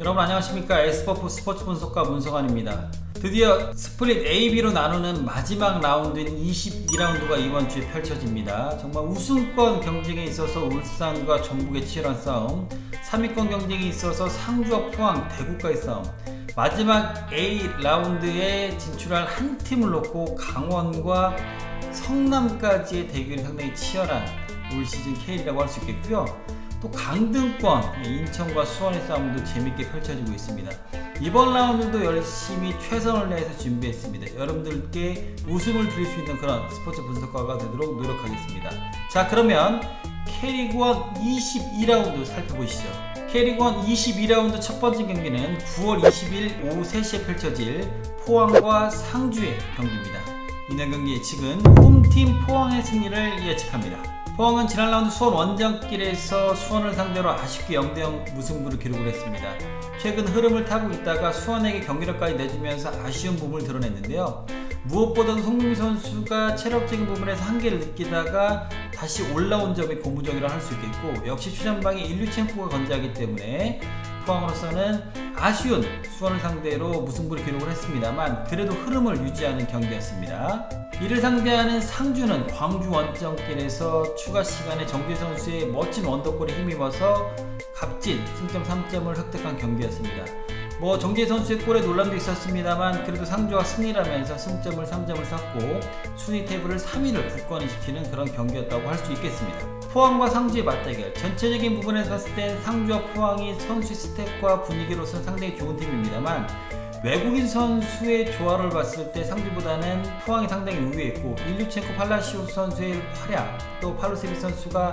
여러분 안녕하십니까. 에스퍼프 스포츠 분석가 문성환입니다. 드디어 스플릿 A, B로 나누는 마지막 라운드인 22라운드가 이번 주에 펼쳐집니다. 정말 우승권 경쟁에 있어서 울산과 전북의 치열한 싸움, 3위권 경쟁에 있어서 상주와 포항, 대구과의 싸움, 마지막 A 라운드에 진출할 한 팀을 놓고 강원과 성남까지의 대결이 상당히 치열한 올 시즌 K리그라고 할 수 있겠고요. 또 강등권 인천과 수원의 싸움도 재밌게 펼쳐지고 있습니다. 이번 라운드도 열심히 최선을 다해서 준비했습니다. 여러분들께 웃음을 드릴 수 있는 그런 스포츠 분석가가 되도록 노력하겠습니다. 자, 그러면 K리그1 22라운드 살펴보시죠. K리그1 22라운드 첫 번째 경기는 9월 20일 오후 3시에 펼쳐질 포항과 상주의 경기입니다. 이날 경기 예측은 홈팀 포항의 승리를 예측합니다. 포항은 지난 라운드 수원 원정길에서 수원을 상대로 아쉽게 0대0 무승부를 기록을 했습니다. 최근 흐름을 타고 있다가 수원에게 경기력까지 내주면서 아쉬운 부분을 드러냈는데요. 무엇보다도 송민기 선수가 체력적인 부분에서 한계를 느끼다가 다시 올라온 점이 고무적이라 할 수 있겠고, 역시 최전방에 일류첸코가 건재하기 때문에 포항으로서는 아쉬운 수원을 상대로 무승부를 기록을 했습니다만 그래도 흐름을 유지하는 경기였습니다. 이를 상대하는 상주는 광주 원정길에서 추가 시간에 정재 선수의 멋진 원더골에 힘입어서 값진 승점 3점을 획득한 경기였습니다. 정재 선수의 골에 논란도 있었습니다만 그래도 상주와 승리를 하면서 승점을 3점을 쌓고 순위 테이블을 3위를 굳건히 지키는 그런 경기였다고 할 수 있겠습니다. 포항과 상주의 맞대결, 전체적인 부분에서 봤을 땐 상주와 포항이 선수 스탯과 분위기로서는 상당히 좋은 팀입니다만 외국인 선수의 조화를 봤을 때 상주보다는 포항이 상당히 우위했고, 일류첸코 팔라시오스 선수의 활약, 또 팔로세비 선수가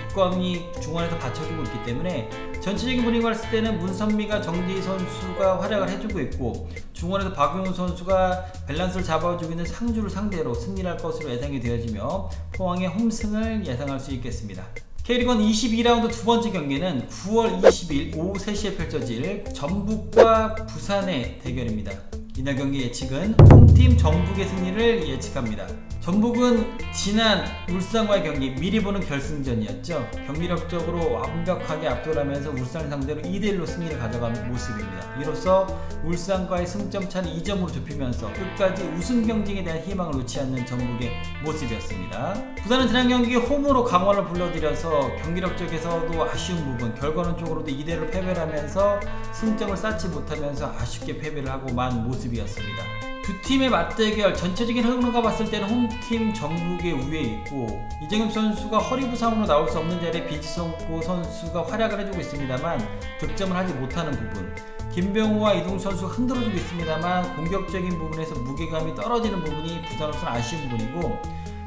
굳건히 중원에서 받쳐주고 있기 때문에 전체적인 분위기를 봤을 때는 문선미가 정재희 선수가 활약을 해주고 있고, 중원에서 박용훈 선수가 밸런스를 잡아주고 있는 상주를 상대로 승리를 할 것으로 예상이 되어지며 포항의 홈승을 예상할 수 있겠습니다. K리그1 22라운드 두 번째 경기는 9월 20일 오후 3시에 펼쳐질 전북과 부산의 대결입니다. 이날 경기 예측은 홈팀 전북의 승리를 예측합니다. 전북은 지난 울산과의 경기 미리 보는 결승전이었죠. 경기력적으로 완벽하게 압도하면서 울산을 상대로 2대1로 승리를 가져간 모습입니다. 이로써 울산과의 승점 차는 2점으로 좁히면서 끝까지 우승 경쟁에 대한 희망을 놓지 않는 전북의 모습이었습니다. 부산은 지난 경기 홈으로 강원을 불러들여서 경기력적에서도 아쉬운 부분, 결과론적으로도 2대1로 패배를 하면서 승점을 쌓지 못하면서 아쉽게 패배를 하고 만 모습이었습니다. 두 팀의 맞대결, 전체적인 흐름을 봤을 때는 홈팀 전북의 우위에 있고, 이정엽 선수가 허리 부상으로 나올 수 없는 자리에 비지성고 선수가 활약을 해주고 있습니다만 득점을 하지 못하는 부분, 김병우와 이동수 선수가 흔들어주고 있습니다만 공격적인 부분에서 무게감이 떨어지는 부분이 부산으로서는 아쉬운 부분이고,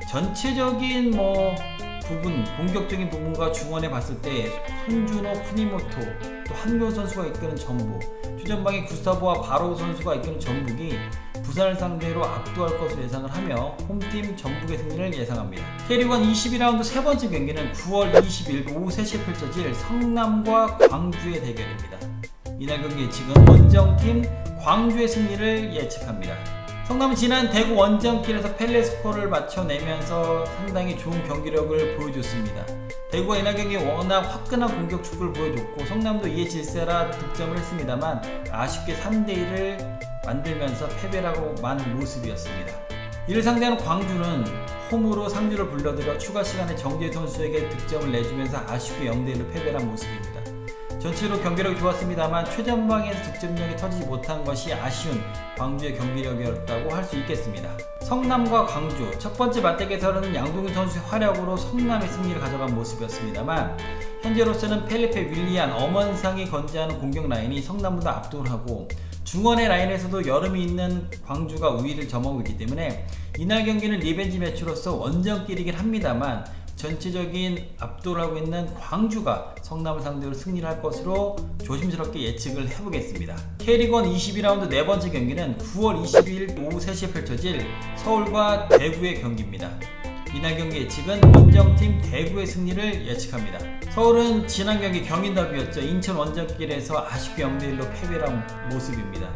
전체적인 부분, 공격적인 부분과 중원에 봤을 때 손준호, 쿠니모토, 또 한교훈 선수가 이끄는 전북, 최전방에 구스타보와 바로우 선수가 이끄는 전북이 부산을 상대로 압도할 것으로 예상을 하며 홈팀 전북의 승리를 예상합니다. K리그1 22라운드 세 번째 경기는 9월 20일 오후 3시에 펼쳐질 성남과 광주의 대결입니다. 이날 경기 예측은 원정팀 광주의 승리를 예측합니다. 성남은 지난 대구 원정길에서 펠레스코를 맞춰내면서 상당히 좋은 경기력을 보여줬습니다. 대구가 이날 경기에 워낙 화끈한 공격 축구를 보여줬고, 성남도 이에 질세라 득점을 했습니다만 아쉽게 3대1을 만들면서 패배를 하고 만 모습이었습니다. 이를 상대하는 광주는 홈으로 상주를 불러들여 추가 시간에 정재 선수에게 득점을 내주면서 아쉽게 0대1로 패배를 한 모습입니다. 전체로 경기력이 좋았습니다만 최전방에서 득점력이 터지지 못한 것이 아쉬운 광주의 경기력이었다고 할 수 있겠습니다. 성남과 광주, 첫 번째 맞대결에서는 양동근 선수의 활약으로 성남의 승리를 가져간 모습이었습니다만 현재로서는 펠리페, 윌리안, 엄원상이 건재하는 공격 라인이 성남보다 압도를 하고, 중원의 라인에서도 여름이 있는 광주가 우위를 점하고 있기 때문에 이날 경기는 리벤지 매치로서 원정길이긴 합니다만 전체적인 압도를 하고 있는 광주가 성남을 상대로 승리를 할 것으로 조심스럽게 예측을 해보겠습니다. K리그1 22라운드 네 번째 경기는 9월 20일 오후 3시에 펼쳐질 서울과 대구의 경기입니다. 이날 경기 예측은 원정팀 대구의 승리를 예측합니다. 서울은 지난 경기 경인 더비였죠. 인천 원정길에서 아쉽게 0대1로 패배한 모습입니다.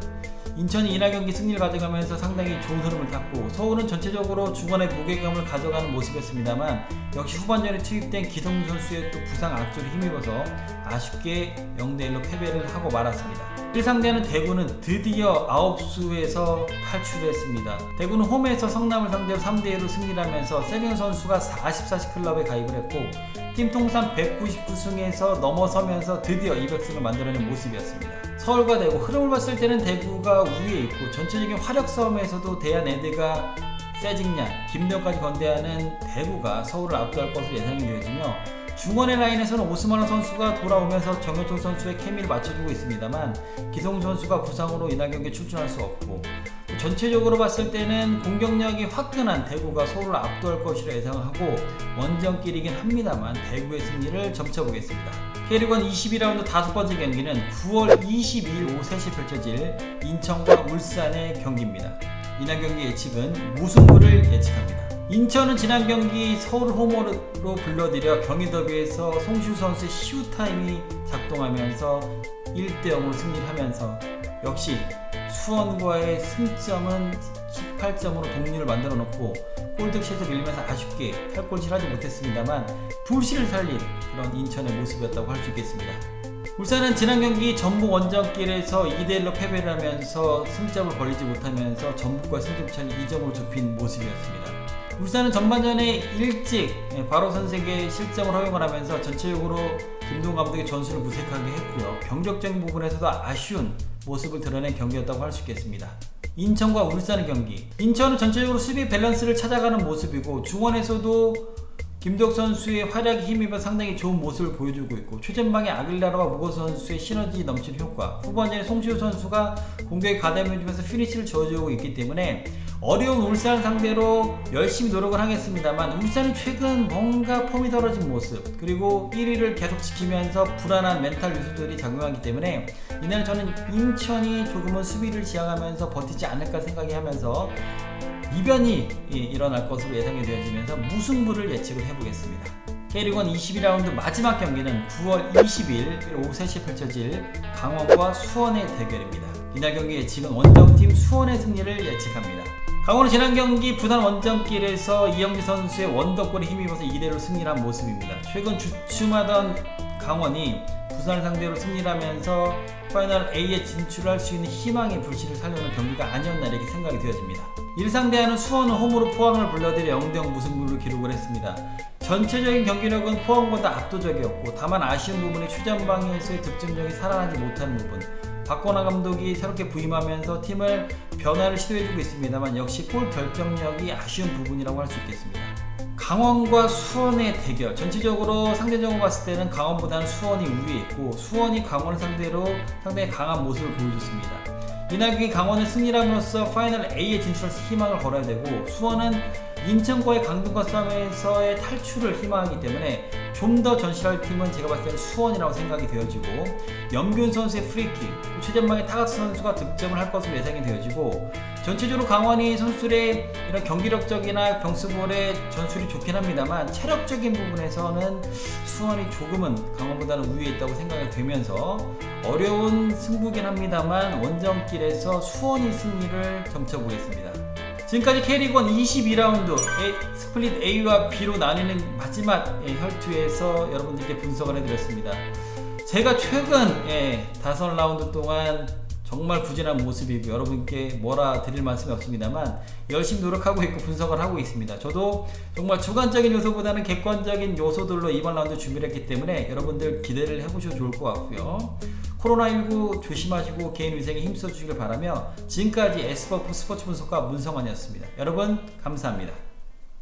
인천이 이날 경기 승리를 가져가면서 상당히 좋은 흐름을 탔고 서울은 전체적으로 중원의 무게감을 가져가는 모습이었습니다만 역시 후반전에 투입된 기성용 선수의 또 부상 악조를 힘입어서 아쉽게 0대1로 패배를 하고 말았습니다. 상대하는 대구는 드디어 아홉수에서 탈출했습니다. 대구는 홈에서 성남을 상대로 3대1로 승리를 하면서 세경 선수가 44시 클럽에 가입을 했고 팀 통산 199승에서 넘어서면서 드디어 200승을 만들어낸 모습이었습니다. 서울과 대구, 흐름을 봤을 때는 대구가 우위에 있고 전체적인 화력 싸움에서도 대한에드가 세징양, 김대호까지 건대하는 대구가 서울을 압도할 것으로 예상이 되어지며 중원의 라인에서는 오스마노 선수가 돌아오면서 정현종 선수의 케미를 맞춰주고 있습니다만 기성 선수가 부상으로 이날 경기에 출전할 수 없고 전체적으로 봤을 때는 공격력이 화끈한 대구가 서울을 압도할 것이라 예상하고 원정길이긴 합니다만 대구의 승리를 점쳐보겠습니다. K리그1 22라운드 5번째 경기는 9월 22일 오후 3시에 펼쳐질 인천과 울산의 경기입니다. 이날 경기 예측은 무승부를 예측합니다. 인천은 지난 경기 서울 홈으로 불러들여 경기 더비에서 송시우 선수의 시우타임이 작동하면서 1대0으로 승리를 하면서 역시 수원과의 승점은 18점으로 동률을 만들어 놓고 골득샷을 밀면서 아쉽게 탈골질을 하지 못했습니다만 불씨를 살린 그런 인천의 모습이었다고 할 수 있겠습니다. 울산은 지난 경기 전북 원정길에서 2대1로 패배를 하면서 승점을 벌리지 못하면서 전북과 승점차를 2점으로 좁힌 모습이었습니다. 울산은 전반전에 일찍 바로 선색의 실점을 허용을 하면서 전체적으로 김동훈 감독의 전술을 무색하게 했고요. 경력적인 부분에서도 아쉬운 모습을 드러낸 경기였다고 할 수 있겠습니다. 인천과 울산의 경기. 인천은 전체적으로 수비 밸런스를 찾아가는 모습이고 중원에서도 김도혁 선수의 활약에 힘입어 상당히 좋은 모습을 보여주고 있고 최전방의 아길라르와 무거 선수의 시너지 넘치는 효과, 후반전에 송시우 선수가 공격에 가담해주면서 피니시를 저어주고 있기 때문에 어려운 울산 상대로 열심히 노력을 하겠습니다만 울산이 최근 뭔가 폼이 떨어진 모습 그리고 1위를 계속 지키면서 불안한 멘탈 요소들이 작용하기 때문에 이날 저는 인천이 조금은 수비를 지향하면서 버티지 않을까 생각이 하면서 이변이 일어날 것으로 예상이 되어지면서 무승부를 예측을 해보겠습니다. K리그1 22라운드 마지막 경기는 9월 20일 오후 3시에 펼쳐질 강원과 수원의 대결입니다. 이날 경기 예측은 원정팀 수원의 승리를 예측합니다. 강원은 지난 경기 부산 원정길에서 이영기 선수의 원더골에 힘입어서 2대1로 승리를 한 모습입니다. 최근 주춤하던 강원이 부산을 상대로 승리를 하면서 파이널 A에 진출할 수 있는 희망의 불씨를 살려는 경기가 아니었나 이렇게 생각이 되어집니다. 이를 상대하는 수원은 홈으로 포항을 불러들여 0대0 무승부를 기록을 했습니다. 전체적인 경기력은 포항보다 압도적이었고 다만 아쉬운 부분이 최전방에서의 득점력이 살아나지 못하는 부분, 박건하 감독이 새롭게 부임하면서 팀을 변화를 시도해주고 있습니다만 역시 골 결정력이 아쉬운 부분이라고 할 수 있겠습니다. 강원과 수원의 대결, 전체적으로 상대적으로 봤을 때는 강원보다는 수원이 우위에 있고 수원이 강원을 상대로 상당히 강한 모습을 보여줬습니다. 이날 경기 강원은 승리함으로써 파이널 A에 진출해서 희망을 걸어야 되고 수원은 인천과의 강등과 싸움에서의 탈출을 희망하기 때문에 좀 더 전실할 팀은 제가 봤을 때는 수원이라고 생각이 되어지고 염균 선수의 프리킥, 최전방의 타가스 선수가 득점을 할 것으로 예상이 되어지고 전체적으로 강원이 선수들의 이런 경기력적이나 경수볼의 전술이 좋긴 합니다만 체력적인 부분에서는 수원이 조금은 강원보다는 우위에 있다고 생각이 되면서 어려운 승부긴 합니다만 원정길에서 수원이 승리를 점쳐보겠습니다. 지금까지 K리그1 22라운드 스플릿 A와 B로 나뉘는 마지막 혈투에서 여러분들께 분석을 해드렸습니다. 제가 최근 5라운드 동안 정말 부진한 모습이고 여러분께 뭐라 드릴 말씀이 없습니다만 열심히 노력하고 있고 분석을 하고 있습니다. 저도 정말 주관적인 요소보다는 객관적인 요소들로 이번 라운드 준비를 했기 때문에 여러분들 기대를 해보셔도 좋을 것 같고요. 코로나19 조심하시고 개인 위생에 힘써 주시길 바라며 지금까지 S버프 스포츠 분석가 문성환이었습니다. 여러분 감사합니다.